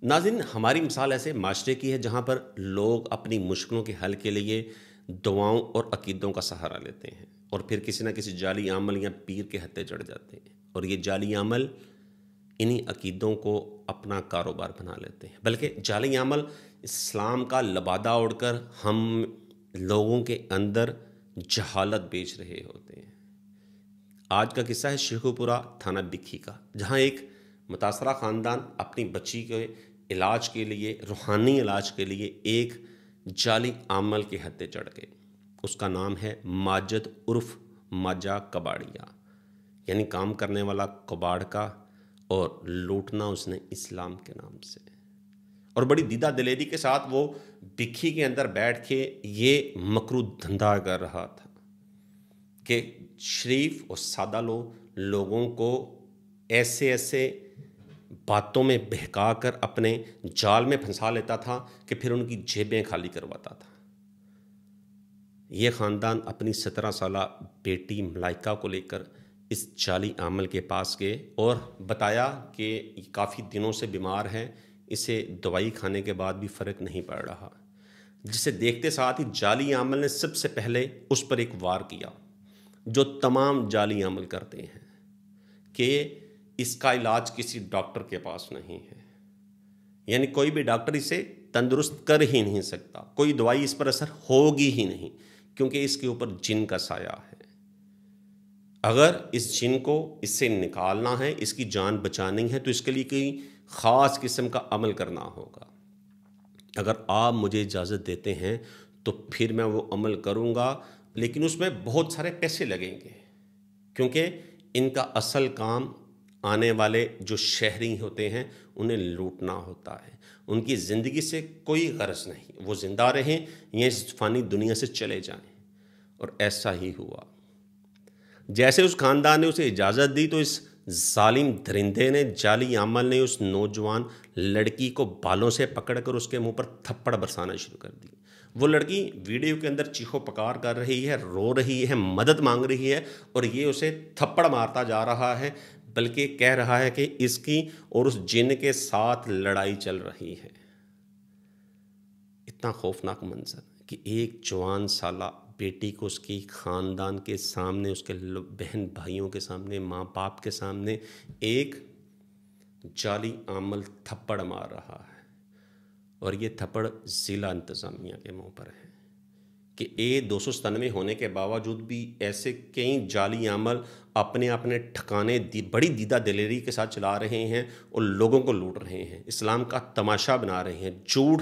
नाज़रीन, हमारी मिसाल ऐसे माशरे की है जहाँ पर लोग अपनी मुश्किलों के हल के लिए दुआओं और अकीदों का सहारा लेते हैं और फिर किसी न किसी जाली अमल या पीर के हत्थे चढ़ जाते हैं और ये जाली अमल इन्हीं अकीदों को अपना कारोबार बना लेते हैं। बल्कि जाली अमल इस्लाम का लबादा ओढ़कर हम लोगों के अंदर जहालत बेच रहे होते हैं। आज का किस्सा है शेखुपुरा थाना बिक्खी का, जहाँ एक मुतासरा ख़ानदान अपनी बच्ची के इलाज के लिए, रूहानी इलाज के लिए एक जाली आमल के हत्थे चढ़ गए। उसका नाम है माजिद उर्फ माजा कबाड़िया, यानी काम करने वाला कबाड़ का, और लूटना उसने इस्लाम के नाम से। और बड़ी दीदा दिलेरी के साथ वो बिक्खी के अंदर बैठ के ये मकरू धंधा कर रहा था कि शरीफ और सादा लोगों को ऐसे ऐसे बातों में बहका कर अपने जाल में फंसा लेता था कि फिर उनकी जेबें खाली करवाता था। ये ख़ानदान अपनी 17 साला बेटी मलाइका को लेकर इस जाली आमल के पास गए और बताया कि काफ़ी दिनों से बीमार है, इसे दवाई खाने के बाद भी फ़र्क नहीं पड़ रहा। जिसे देखते साथ ही जाली आमल ने सबसे पहले उस पर एक वार किया जो तमाम जाली अमल करते हैं कि इसका इलाज किसी डॉक्टर के पास नहीं है, यानी कोई भी डॉक्टर इसे तंदुरुस्त कर ही नहीं सकता, कोई दवाई इस पर असर होगी ही नहीं, क्योंकि इसके ऊपर जिन का साया है। अगर इस जिन को इससे निकालना है, इसकी जान बचानी है, तो इसके लिए कोई ख़ास किस्म का अमल करना होगा। अगर आप मुझे इजाज़त देते हैं तो फिर मैं वो अमल करूँगा, लेकिन उसमें बहुत सारे पैसे लगेंगे, क्योंकि इनका असल काम आने वाले जो शहरी होते हैं उन्हें लूटना होता है। उनकी ज़िंदगी से कोई गर्ज नहीं, वो ज़िंदा रहें या इस फ़ानी दुनिया से चले जाएं। और ऐसा ही हुआ। जैसे उस ख़ानदान ने उसे इजाज़त दी तो इस जालिम दरिंदे ने, जाली आमल ने, उस नौजवान लड़की को बालों से पकड़कर उसके मुंह पर थप्पड़ बरसाना शुरू कर दी। वो लड़की वीडियो के अंदर चीखो पुकार कर रही है, रो रही है, मदद मांग रही है, और ये उसे थप्पड़ मारता जा रहा है, बल्कि कह रहा है कि इसकी और उस जिन के साथ लड़ाई चल रही है। इतना खौफनाक मंजर कि एक जवान साला बेटी को उसकी ख़ानदान के सामने, उसके बहन भाइयों के सामने, माँ बाप के सामने एक जाली आमल थप्पड़ मार रहा है। और ये थप्पड़ ज़िला इंतज़ामिया के मुंह पर है कि A297 होने के बावजूद भी ऐसे कई जाली आमल अपने अपने ठिकाने बड़ी दीदा दिलेरी के साथ चला रहे हैं और लोगों को लूट रहे हैं, इस्लाम का तमाशा बना रहे हैं, झूठ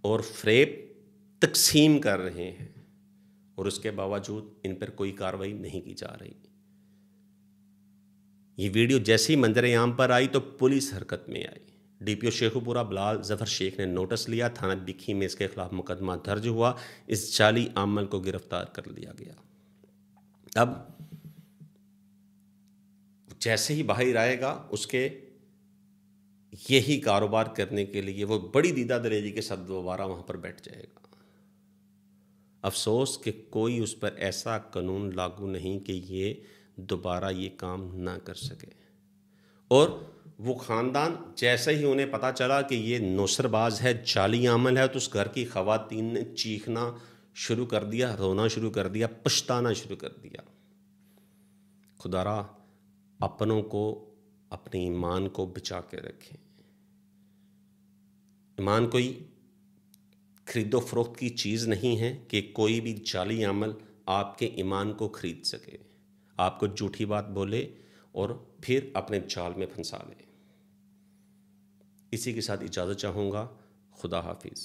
और फ़रेब तकसीम कर रहे हैं, और उसके बावजूद इन पर कोई कार्रवाई नहीं की जा रही। ये वीडियो जैसे ही मंजर-ए-आम पर आई तो पुलिस हरकत में आई। DPO शेखुपुरा बिलाल ज़फ़र शेख ने नोटिस लिया, थाना बिक्खी में इसके खिलाफ मुकदमा दर्ज हुआ, इस जाली आमल को गिरफ्तार कर लिया गया। अब जैसे ही बाहर आएगा उसके यही कारोबार करने के लिए वो बड़ी दीदा दलेरी के साथ दोबारा वहाँ पर बैठ जाएगा। अफसोस कि कोई उस पर ऐसा कानून लागू नहीं कि ये दोबारा ये काम ना कर सके। और वो ख़ानदान जैसे ही उन्हें पता चला कि ये नौसरबाज है, जाली आमल है, तो उस घर की ख़वातीन ने चीखना शुरू कर दिया, रोना शुरू कर दिया, पछताना शुरू कर दिया। खुदारा अपनों को, अपने ईमान को बचा के रखें। ईमान कोई खरीदो फरोख्त की चीज़ नहीं है कि कोई भी जाली अमल आपके ईमान को खरीद सके, आपको झूठी बात बोले और फिर अपने जाल में फंसा ले। इसी के साथ इजाज़त चाहूँगा। खुदा हाफिज़।